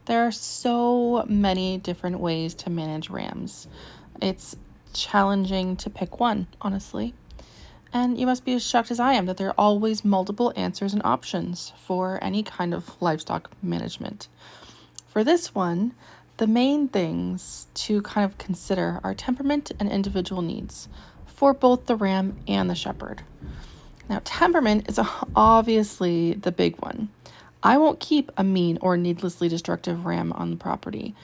There are so many different ways to manage rams. It's challenging to pick one, honestly. And you must be as shocked as I am that there are always multiple answers and options for any kind of livestock management. For this one, the main things to kind of consider are temperament and individual needs for both the ram and the shepherd. Now, temperament is obviously the big one. I won't keep a mean or needlessly destructive ram on the property.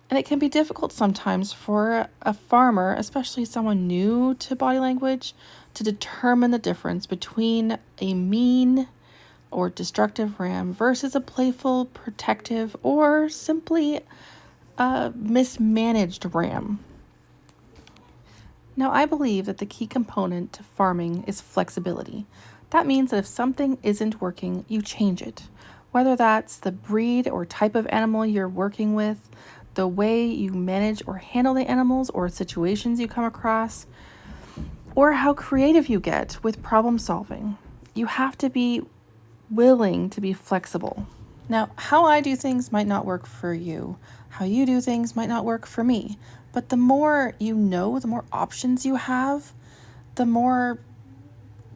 And it can be difficult sometimes for a farmer, especially someone new to body language, to determine the difference between a mean or destructive ram versus a playful, protective, or simply a mismanaged ram. Now, I believe that the key component to farming is flexibility. That means that if something isn't working, you change it. Whether that's the breed or type of animal you're working with, the way you manage or handle the animals or situations you come across, or how creative you get with problem solving. You have to be willing to be flexible. Now, how I do things might not work for you. How you do things might not work for me. But the more you know, the more options you have, the more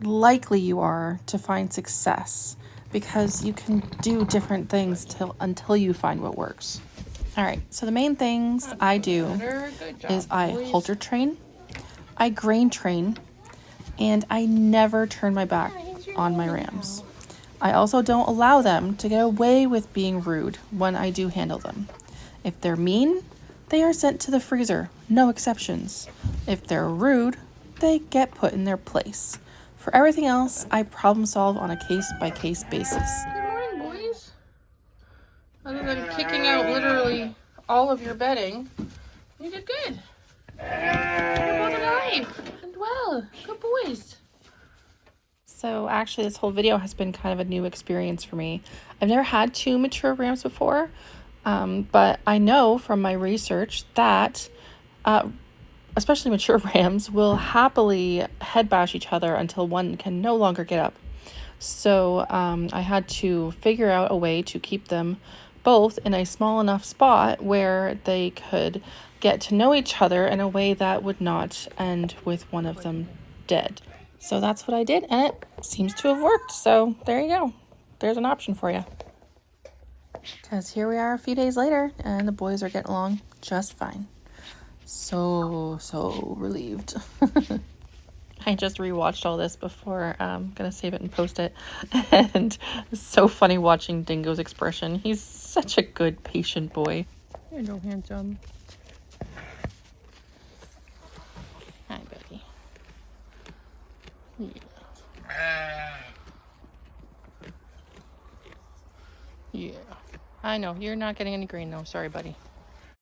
likely you are to find success, because you can do different things until you find what works. All right, so the main things I do is I halter train, I grain train, and I never turn my back on my rams. I also don't allow them to get away with being rude when I do handle them. If they're mean, they are sent to the freezer, no exceptions. If they're rude, they get put in their place. For everything else, I problem solve on a case-by-case basis. Good morning, boys. Other than kicking out literally all of your bedding, you did good. You're both alive and well. Good boys. So actually, this whole video has been kind of a new experience for me. I've never had two mature rams before, but I know from my research that especially mature rams will happily head bash each other until one can no longer get up. So I had to figure out a way to keep them both in a small enough spot where they could get to know each other in a way that would not end with one of them dead. So that's what I did, and it seems to have worked. So there you go. There's an option for you. Because here we are a few days later, and the boys are getting along just fine. So relieved. I just rewatched all this before I'm gonna save it and post it, and it's so funny watching Dingo's expression. He's such a good, patient boy. You're no handsome. Hi, buddy. Yeah. I know, you're not getting any green though. Sorry, buddy.